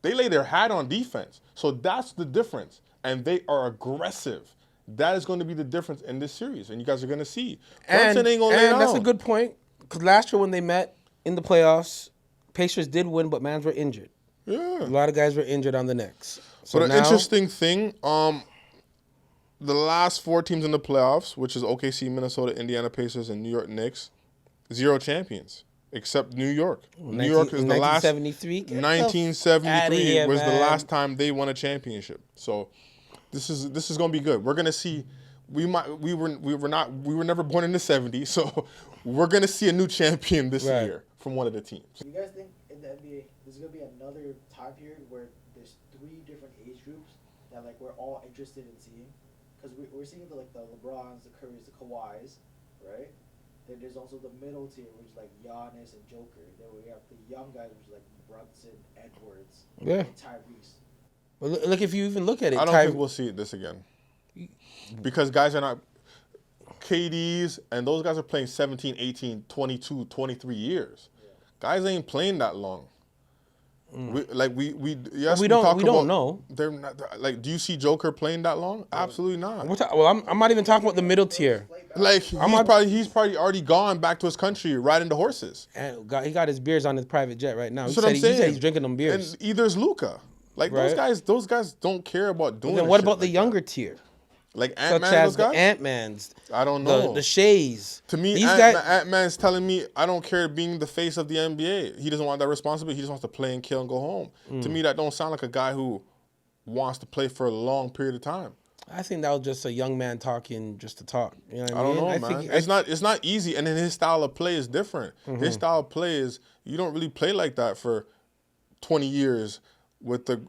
they lay their hat on defense, so that's the difference, and they are aggressive. That is going to be the difference in this series, and you guys are going to see. Brunson ain't going to lay down. That's a good point, because last year when they met in the playoffs, Pacers did win, but mans were injured. Yeah. A lot of guys were injured on the Knicks. So but an interesting thing, the last 4 teams in the playoffs, which is OKC, Minnesota, Indiana Pacers, and New York Knicks, 0 champions, except New York. New York is the last. 1973? 1973 was the last time they won a championship. So this is going to be good. We're going to see. We were never born in the 70s, so we're going to see a new champion this year from one of the teams. Do you guys think in the NBA there's going to be another time period where there's 3 different age groups that like we're all interested in seeing? Because we're seeing the LeBrons, the Currys, the Kawhis, right? Then there's also the middle tier, which is like Giannis and Joker. Then we have the young guys, which is like Brunson, Edwards, and Tyrese. Well, look, if you even look at it, I don't think we'll see this again. Because guys are not KDs, and those guys are playing 17, 18, 22, 23 years. Yeah. Guys ain't playing that long. We don't know. They're not like. Do you see Joker playing that long? Absolutely not. I'm not even talking about the middle tier. Like he's probably already gone back to his country riding the horses. And he got his beers on his private jet right now. That's what I'm saying. He said he's drinking them beers. And either's Luka. Like those guys don't care about doing. Then what about the younger tier? Like Ant-Man, such as those guys? The Ant-Mans. I don't know. The Shays. To me, Ant-Man's telling me, I don't care being the face of the NBA. He doesn't want that responsibility. He just wants to play and kill and go home. To me, that don't sound like a guy who wants to play for a long period of time. I think that was just a young man talking just to talk. You know what I mean? don't know, man. It's not easy, and then his style of play is different. Mm-hmm. His style of play is, you don't really play like that for 20 years with the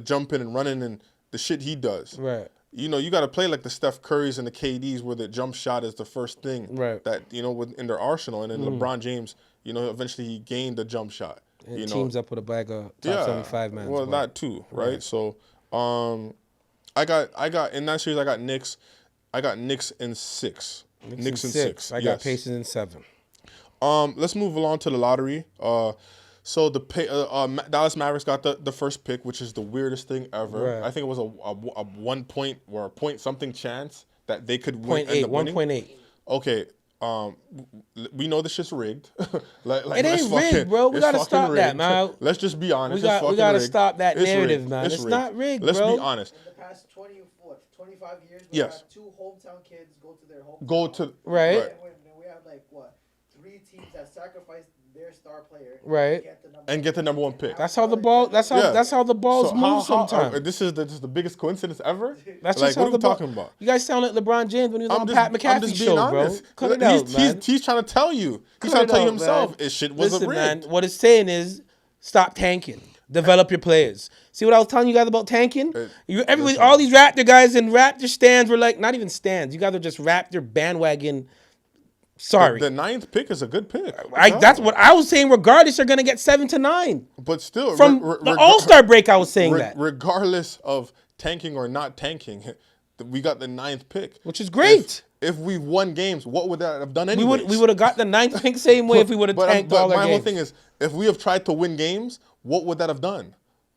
jumping and running and the shit he does. Right. You got to play like the Steph Currys and the KDs where the jump shot is the first thing that, in their arsenal. And then LeBron James, eventually he gained the jump shot. And teams up with a bag of top 75 man. Well, that too, right? So I got in that series, I got Knicks. I got Knicks in 6. Knicks in 6. I got Pacers in 7. Let's move along to the lottery. So the Dallas Mavericks got the first pick, which is the weirdest thing ever. Right. I think it was a 1 point or a point something chance that they could win. 1.8. Okay. We know this shit's rigged. like It ain't rigged, bro. We gotta stop that, man. Let's just be honest. We gotta rigged. stop that narrative, rigged. man. It's rigged. not rigged, Let's bro. be honest. In the past 25 years, we had 2 hometown kids go to their hometown. Right. And we have like 3 teams that sacrificed their star player. Right. Get the number 1 pick. That's how the ball. That's how the balls move sometimes. This is the biggest coincidence ever. That's like, just how what are we talking about? You guys sound like LeBron James when he was on Pat McAfee's show, honest. bro. Cut it out, man. He's trying to tell you. He's trying to tell you himself. It shit wasn't rigged. Man, what it's saying is, stop tanking. Develop your players. See what I was telling you guys about tanking? All these Raptor guys in Raptor stands were like, not even stands. You guys are just Raptor bandwagon. Sorry. The 9th pick is a good pick. That's what I was saying. Regardless, you're going to get 7 to 9. But still. From the All-Star break, I was saying that. Regardless of tanking or not tanking, we got the 9th pick. Which is great. If we won games, what would that have done anyway? We would have got the 9th pick same way if we would have tanked all our games. But my whole thing is, if we have tried to win games, what would that have done?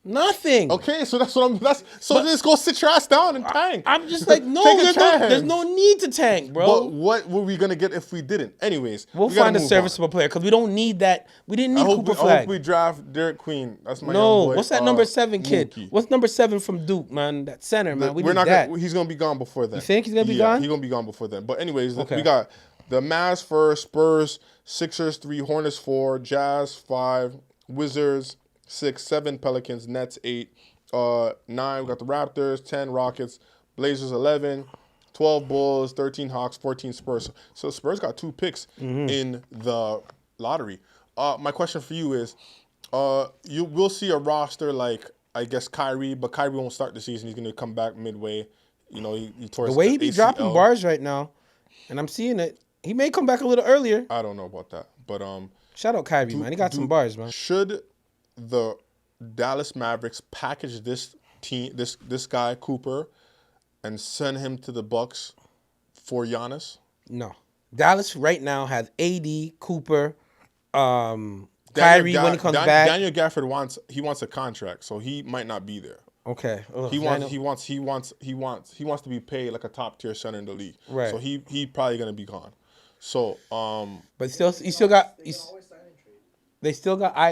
Nothing. Okay, so that's what I'm. Just go sit your ass down and tank. I'm just like, no, there's no need to tank, bro. But what were we gonna get if we didn't? Anyways, we'll find a serviceable player because we don't need that. We didn't need Cooper Flag. I hope we draft Derek Queen. That's my young boy. What's that number 7 kid? Mookie. What's number 7 from Duke, man? That center, man. We're not that. He's gonna be gone before then. You think he's gonna be gone? He's gonna be gone before then. But anyways, we got the Mavs first, Spurs, Sixers 3, Hornets 4, Jazz 5, Wizards 6, 7, Pelicans, Nets 8. 9, we got the Raptors, 10 Rockets, Blazers 11, 12 Bulls, 13 Hawks, 14 Spurs. So Spurs got 2 picks in the lottery. My question for you is, you will see a roster like, I guess, Kyrie, but Kyrie won't start the season. He's going to come back midway. You know, he tore the way he be ACL. dropping bars right now, and I'm seeing it. He may come back a little earlier. I don't know about that, but shout out Kyrie, man. He got some bars, man. Should the Dallas Mavericks package this guy Cooper and send him to the Bucks for Giannis? No. Dallas right now has AD, Cooper, Kyrie when he comes back. Daniel Gafford wants a contract, so he might not be there. Okay. He wants to be paid like a top tier center in the league. Right. So he probably gonna be gone. So but they still got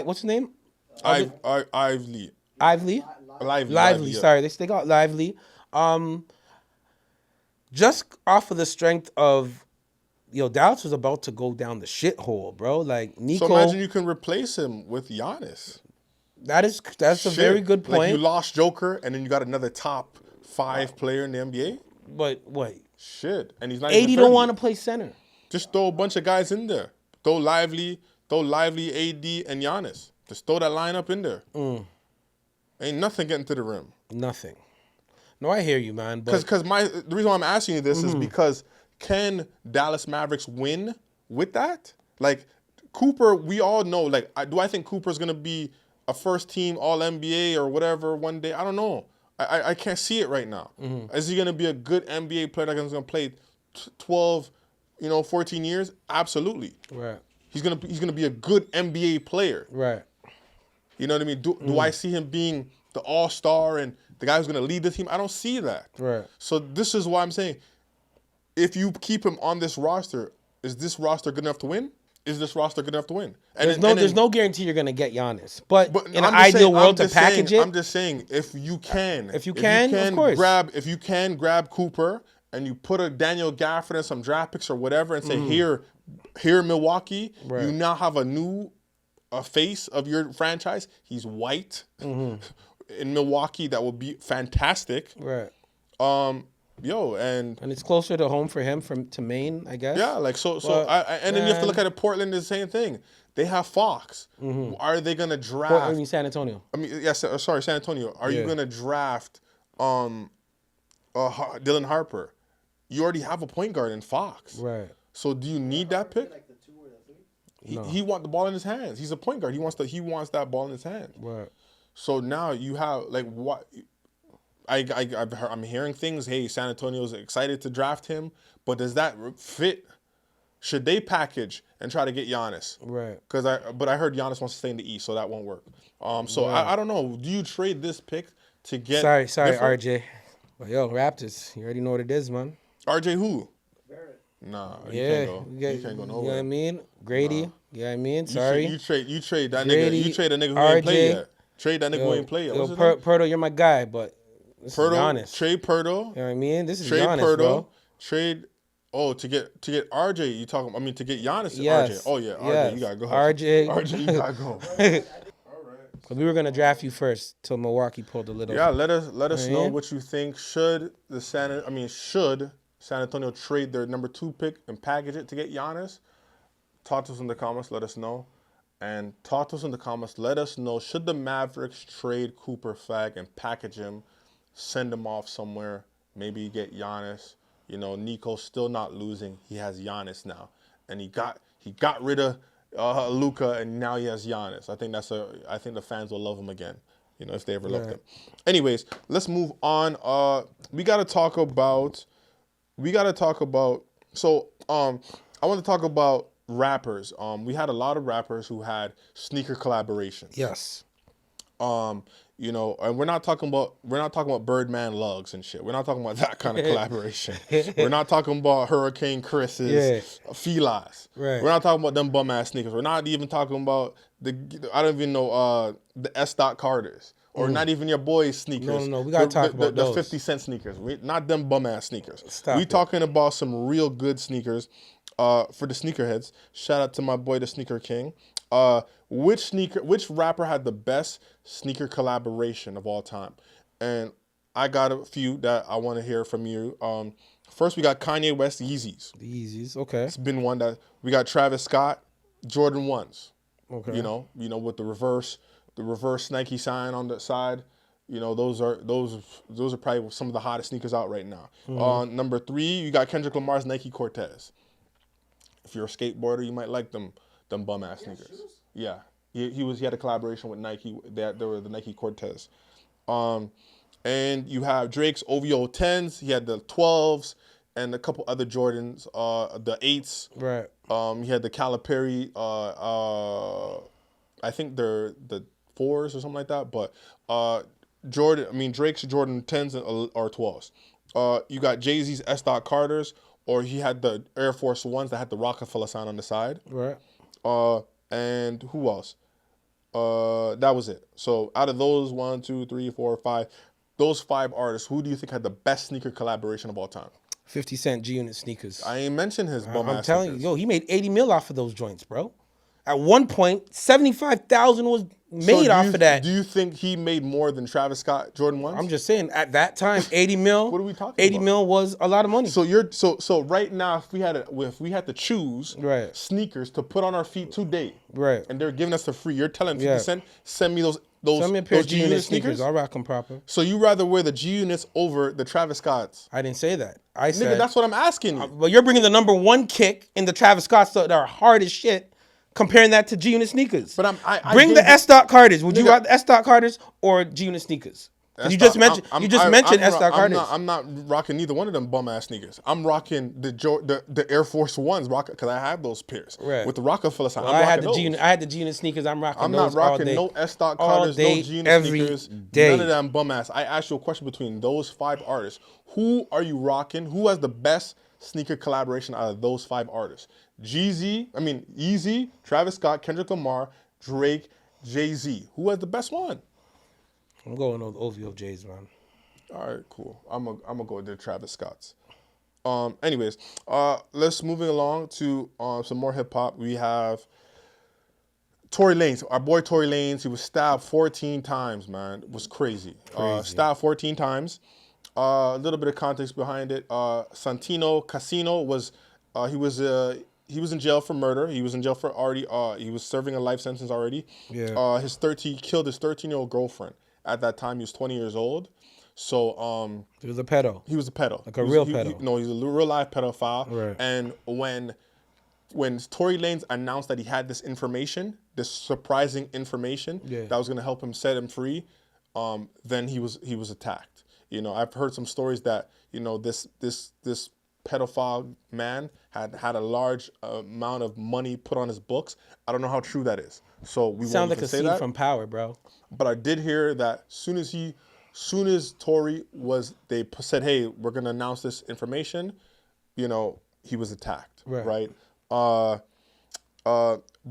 what's his name? Lively. Sorry, they still got Lively. Just off of the strength of, Dallas was about to go down the shithole, bro. Like Nico. So imagine you can replace him with Giannis. That's a very good point. Like you lost Joker, and then you got another top 5 player in the NBA. But wait. Shit, and he's not. 80 don't want to play center. Just throw a bunch of guys in there. Throw Lively, AD, and Giannis. Just throw that lineup in there. Ain't nothing getting to the rim. Nothing. No, I hear you, man. Because the reason why I'm asking you this is because can Dallas Mavericks win with that? Like Cooper, we all know. Like, do I think Cooper's gonna be a first team All NBA or whatever one day? I don't know. I can't see it right now. Is he gonna be a good NBA player that's gonna play 12, 14 years? Absolutely. Right. He's gonna be a good NBA player. Right. You know what I mean? Do I see him being the all-star and the guy who's going to lead the team? I don't see that. Right. So this is why I'm saying, if you keep him on this roster, is this roster good enough to win? Is this roster good enough to win? There's no guarantee you're going to get Giannis. But in an ideal world to package it. I'm just saying, if you can, of course. If you can grab Cooper and you put a Daniel Gafford and some draft picks or whatever and say, here Milwaukee, you now have a face of your franchise. He's white in Milwaukee. That would be fantastic. Right. And it's closer to home for him to Maine, I guess. Yeah, like then you have to look at it. Portland is the same thing. They have Fox. Are they gonna draft? Portland means San Antonio. I mean, yes. Sorry, San Antonio. Are you gonna draft Dylan Harper? You already have a point guard in Fox. Right. So do you need that pick? Like the 2 or the 3? He wants the ball in his hands. He's a point guard. He wants that ball in his hands. Right. So now you have like what I'm hearing things. Hey, San Antonio's excited to draft him, but does that fit Should they package and try to get Giannis? Right. But I heard Giannis wants to stay in the East, so that won't work. So I don't know. Do you trade this pick to get? Sorry, different? RJ. But yo, Raptors, you already know what it is, man. RJ who? Barrett. Nah, Yeah, you can't go. You can't go you know nowhere. what I mean? Grady, Nah. you know what I mean? Sorry. You trade that Grady, nigga. You trade a nigga who ain't play RJ. yet. Trade that nigga who ain't play yet. What's his Yo, name? Pirtle, you're my guy, but this is Giannis. Trade Pirtle. You know what I mean? This is Trade Giannis, Pirtle. bro. Trade. Oh, to get RJ, you talking? I mean, to get Giannis. Yes. RJ. Oh yeah, RJ, Yes. you gotta go. RJ, you gotta go. All right. We were gonna draft you first till Milwaukee pulled a little. Yeah, let us know Yeah. what you think. Should San Antonio trade their number 2 pick and package it to get Giannis? Talk to us in the comments. Let us know. And talk to us in the comments. Let us know, should the Mavericks trade Cooper Flag and package him, send him off somewhere, maybe get Giannis. You know, Nico's still not losing. He has Giannis now. And he got rid of Luka, and now he has Giannis. I think the fans will love him again, you know, if they ever loved him. Anyways, let's move on. We gotta talk about so I want to talk about rappers. We had a lot of rappers who had sneaker collaborations. Yes. You know, and we're not talking about Birdman lugs and shit. We're not talking about that kind of collaboration. We're not talking about Hurricane Chris's Filas. Right. We're not talking about them bum ass sneakers. We're not even talking about I don't even know the S. Carters. Or not even your boys' sneakers. No. We gotta talk about the those. 50-cent sneakers. Not them bum ass sneakers. Stop We it. talking about some real good sneakers for the sneakerheads. Shout out to my boy, the Sneaker King. Which rapper had the best sneaker collaboration of all time? And I got a few that I want to hear from you. First, we got Kanye West Yeezys. The Yeezys, okay. It's been one that we got. Travis Scott Jordan 1s. Okay. You know, with the reverse Nike sign on the side. You know, those are probably some of the hottest sneakers out right now. Number 3, you got Kendrick Lamar's Nike Cortez. If you're a skateboarder, you might like them bum ass sneakers. Shoes? Yeah, he had a collaboration with Nike. They were the Nike Cortez. And you have Drake's OVO 10s. He had the 12s and a couple other Jordans. The 8s. Right. He had the Calipari. I think they're the 4s or something like that. But Drake's Jordan 10s or 12s. You got Jay-Z's S. Carters, or he had the Air Force Ones that had the Rockefeller sign on the side. Right. And who else? That was it. So out of those 1, 2, 3, 4, 5, those 5 artists, who do you think had the best sneaker collaboration of all time? 50 Cent G-Unit sneakers. I ain't mentioned his bum ass I'm telling sneakers. you, yo, he made 80 mil off of those joints, bro. At one point, 75,000 was made off of that. Do you think he made more than Travis Scott Jordan 1s? I'm just saying, at that time, 80 mil. What are we talking 80 about? mil was a lot of money. So right now, if we had to choose Right. sneakers to put on our feet today, Right. and they're giving us for free, you're telling 50 Yeah. Cent, send me those Send me a pair of G-Unit G-Unit sneakers. I'll rock them proper. So you rather wear the G-Units over the Travis Scotts? I didn't say that. I Nigga, said, that's what I'm asking you. but you're bringing the number 1 kick in the Travis Scotts that are hard as shit, comparing that to G-Unit sneakers. But I Bring gave the you- S. Carters. Would you Nigga. rock the S. Carters or G-Unit sneakers? 'Cause you just mentioned S. Carters. I'm not rocking neither one of them bum ass sneakers. I'm rocking the Air Force Ones, because I have those pairs Right. with the Rockefeller sign. Well, I'm I had rocking those. I had the G-Unit sneakers. I'm rocking I'm those not rocking all day. no S. All Carters, day, no G-Unit every sneakers, day. none of them bum ass. I asked you a question between those 5 artists. Who are you rocking? Who has the best sneaker collaboration out of those 5 artists? Yeezy, Travis Scott, Kendrick Lamar, Drake, Jay-Z. Who has the best one? I'm going with OVO J's, man. All right, cool. I'm gonna go with the Travis Scotts. Anyways, let's moving along to some more hip hop. We have Tory Lanez, our boy Tory Lanez. He was stabbed 14 times, man. It was crazy. Stabbed 14 times. A little bit of context behind it. Santino Casino was he was in jail for murder. He was in jail for already. He was serving a life sentence already. Yeah. He killed his 13-year-old girlfriend. At that time, he was 20 years old. So He was a pedo. he was a pedo. Like a real pedo. No, he's a real live pedophile. Right. And when Tory Lanez announced that he had this information, this surprising information that was going to help him set him free, then he was attacked. You know, I've heard some stories that this pedophile man had a large amount of money put on his books. I don't know how true that is. So we Sounds won't like even a say scene that. from Power, bro. But I did hear that soon as Tory they said, hey, we're gonna announce this information, you know, he was attacked, right? But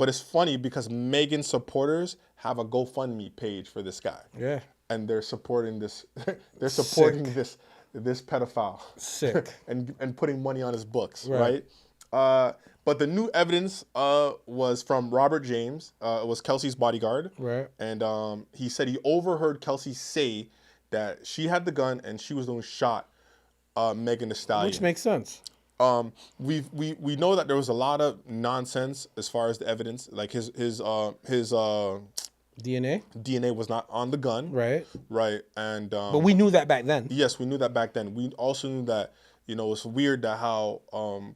it's funny because Megan's supporters have a GoFundMe page for this guy. Yeah. And they're supporting this. They're supporting this pedophile. Sick. and putting money on his books, right? But the new evidence was from Robert James. It was Kelsey's bodyguard. Right. And he said he overheard Kelsey say that she had the gun and she was the one who shot Megan Thee Stallion. Which makes sense. We know that there was a lot of nonsense as far as the evidence. Like his DNA was not on the gun. Right. Right. And but we knew that back then. Yes, we knew that back then. We also knew that, you know, it's weird that how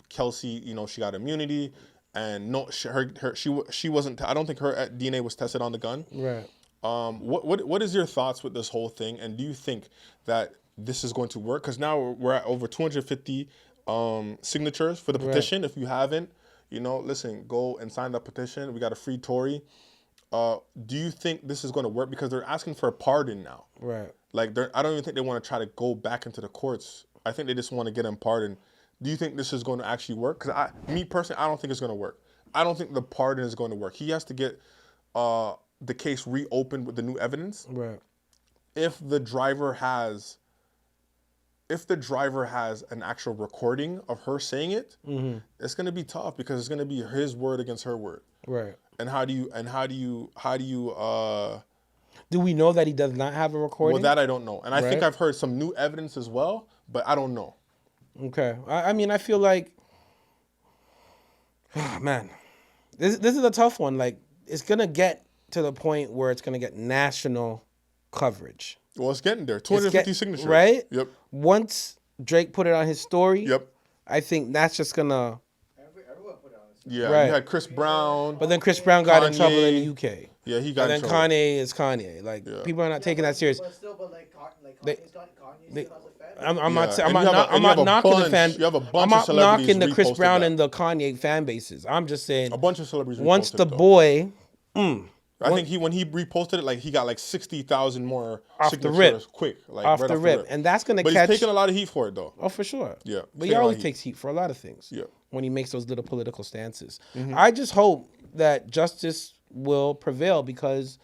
Kelsey, you know, she got immunity, and no, she wasn't. I don't think her DNA was tested on the gun. Right. What is your thoughts with this whole thing, and do you think that this is going to work? Because now we're at over 250 signatures for the petition. If you haven't, you know, listen, go and sign the petition. We got to free Tory. Do you think this is going to work? Because they're asking for a pardon now. Right. Like, I don't even think they want to try to go back into the courts. I think they just want to get him pardoned. Do you think this is going to actually work? Because me personally, I don't think it's going to work. I don't think the pardon is going to work. He has to get the case reopened with the new evidence. Right. If the driver has an actual recording of her saying it, it's going to be tough because it's going to be his word against her word. Right. And how do you do we know that he does not have a recording? Well, that I don't know. And I think I've heard some new evidence as well, but I don't know. Okay. I mean, I feel like, man, this is a tough one. Like, it's going to get to the point where it's going to get national coverage. Well, it's getting there. 250 signatures. Right? Yep. Once Drake put it on his story, yep, I think that's just going to... Everyone put it on his story. Yeah, right. You had Chris Brown. But then Chris Brown got in trouble in the UK. Yeah, he got in trouble. And then Kanye is Kanye. Like, people are not taking that serious. But still, Kanye's still has a fan. I'm not knocking the fan. You have a bunch I'm not of celebrities knocking the Chris reposted Brown that. and the Kanye fan bases. I'm just saying. A bunch of celebrities. Once the reposted it, boy, I think when he reposted it, like he got like 60,000 more off signatures the rip, quick, like off right the rip, and that's gonna but catch. he's taking a lot of heat for it though. Oh, for sure. Yeah, but he always takes heat for a lot of things. Yeah. When he makes those little political stances, I just hope that justice will prevail because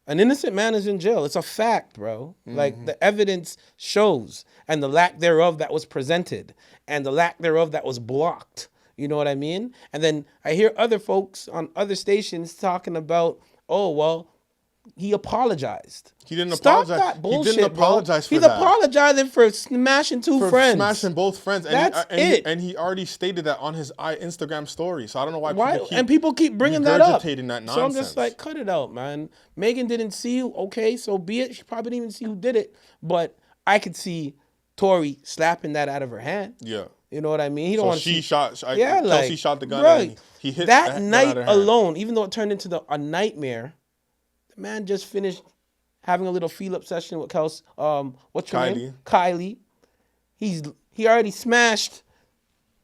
an innocent man is in jail. It's a fact, bro. Like the evidence shows, and the lack thereof that was presented, and the lack thereof that was blocked. You know what I mean? And then I hear other folks on other stations talking about, oh, well, he apologized. He didn't Stop apologize. that bullshit, he didn't apologize bro. for that. He's apologizing for smashing two friends. Smashing both friends. And That's it. And he already stated that on his Instagram story. So I don't know why people keep bringing that up. That nonsense. So I'm just like, cut it out, man. Megan didn't see you. Okay, so be it. She probably didn't even see who did it. But I could see Tory slapping that out of her hand. Yeah. You know what I mean? He don't want to. Kelsey shot the gun. Right. And he hit that night alone. Even though it turned into a nightmare, the man just finished having a little feel-up session with Kelsey. What's your name? Kylie. He already smashed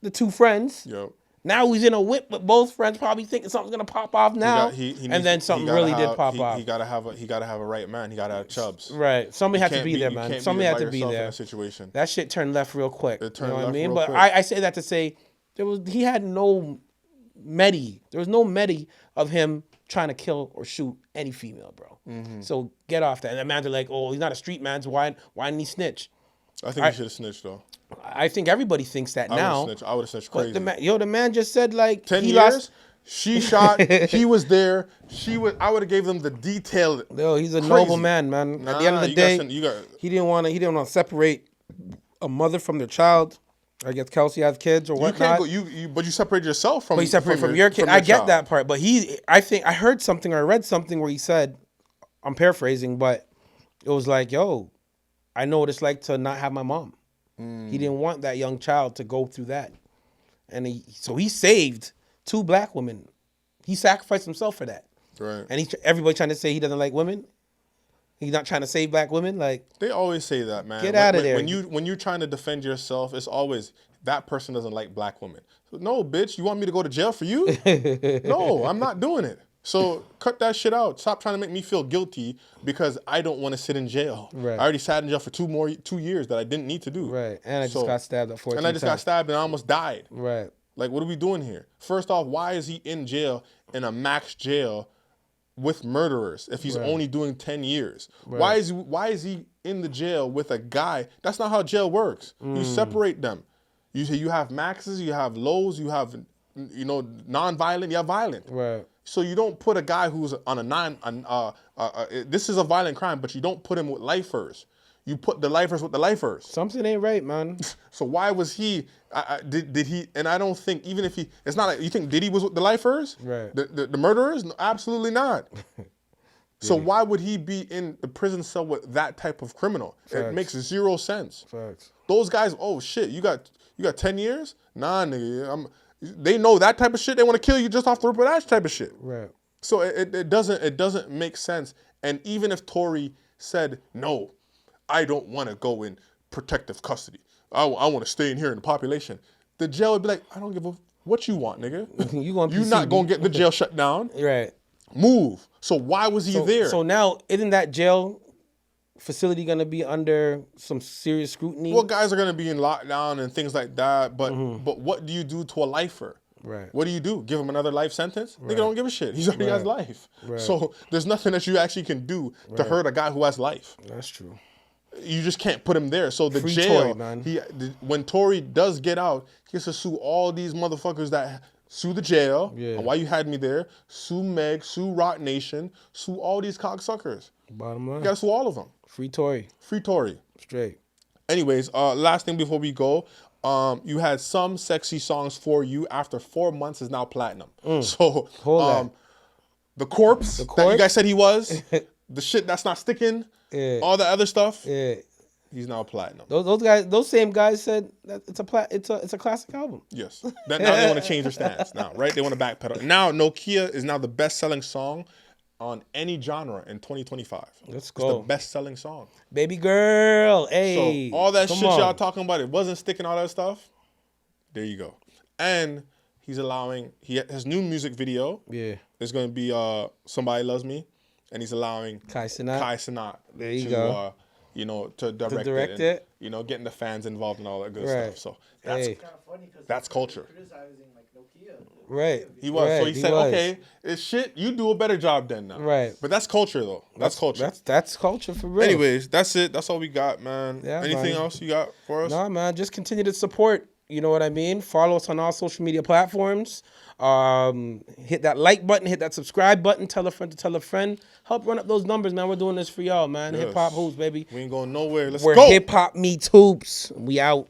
the two friends. Yep. Now he's in a whip with both friends, probably thinking something's gonna pop off now. And then something really did pop off. He gotta have a right man. He gotta have Chubbs. Right. Somebody had to be there, man. Somebody had to be there. In that situation. That shit turned left real quick. It turned left real quick. But I say that to say he had no medi. There was no medi of him trying to kill or shoot any female, bro. So get off that. And the man's are like, oh, he's not a street man, so why didn't he snitch? I think he should have snitched though. I think everybody thinks that now. I would have snitched crazy. The man just said like 10 years. She shot. He was there. I would have gave them the detailed. Yo, he's a noble man. At the end of the day, he didn't want to separate a mother from their child. I guess Kelsey has kids or whatnot. But you separate yourself from. But you separate from your kid. I get that part, but I think I heard something or I read something where he said, I'm paraphrasing, but it was like, yo, I know what it's like to not have my mom. He didn't want that young child to go through that, and so he saved two black women. He sacrificed himself for that. Right. And everybody trying to say he doesn't like women. He's not trying to save black women. Like, they always say that, man. Get out of there. When you're trying to defend yourself, it's always that person doesn't like black women. So, no, bitch, you want me to go to jail for you? No, I'm not doing it. So cut that shit out. Stop trying to make me feel guilty because I don't want to sit in jail. Right. I already sat in jail for 2 years that I didn't need to do. Right. And I just got stabbed at 14 And I just got stabbed and I almost died. Right. Like, what are we doing here? First off, why is he in jail, in a max jail with murderers if he's only doing 10 years? Right. Why is he in the jail with a guy? That's not how jail works. You separate them. You have maxes, you have lows, you have, non-violent, you have violent. Right. So you don't put a guy who's on this is a violent crime, but you don't put him with lifers. You put the lifers with the lifers. Something ain't right, man. So why was he? Did he? And I don't think even if he, it's not like you think Diddy was with the lifers, right? The murderers, no, absolutely not. So why would he be in the prison cell with that type of criminal? Facts. It makes zero sense. Facts. Those guys, oh shit, you got 10 years? Nah, nigga. They know that type of shit. They want to kill you just off the rip of that type of shit. Right. So it doesn't make sense. And even if Tory said no, I don't want to go in protective custody. I want to stay in here in the population. The jail would be like, I don't give a what you want, nigga. You're not gonna get the jail shut down. Right. Move. So why was he there? So now isn't that jail facility gonna be under some serious scrutiny? Well, guys are gonna be in lockdown and things like that. But what do you do to a lifer? Right. What do you do? Give him another life sentence? Nigga don't give a shit. He's already has life. Right. So there's nothing that you actually can do to hurt a guy who has life. That's true. You just can't put him there. So the Free jail, Tory, man. When Tory does get out, he has to sue all these motherfuckers that sue the jail. Yeah. And why you had me there? Sue Meg, sue Rock Nation, sue all these cocksuckers. Bottom line. You gotta sue all of them. Free Tory. Free Tory. Straight. Anyways, last thing before we go. You had Some Sexy Songs For You after 4 months is now platinum. So the corpse that you guys said he was, the shit that's not sticking, all the other stuff, he's now platinum. Those same guys said that it's a classic album. Yes. Now they want to change their stance now, right? They want to backpedal. Now Nokia is now the best-selling song on any genre in 2025. Let's go. It's the best-selling song. Baby girl, hey. So all that shit y'all talking about, it wasn't sticking, all that stuff. There you go. And he's allowing, his new music video is going to be Somebody Loves Me, and he's allowing Kai Cenat. There you go. To direct it. And, getting the fans involved and all that good stuff. So that's kind of funny because that's culture. Criticizing like Nokia. Right. He was. So he said, okay, it's shit. You do a better job then now. Right. But that's culture though. That's culture. That's culture for real. Anyways, that's it. That's all we got, man. Yeah, anything else you got for us? Nah, man. Just continue to support. You know what I mean? Follow us on all social media platforms. Hit that like button, hit that subscribe button, tell a friend to tell a friend. Help run up those numbers, man. We're doing this for y'all, man. Yes. Hip hop hoops, baby. We ain't going nowhere. Let's We're go. hip hop meets hoops. We out.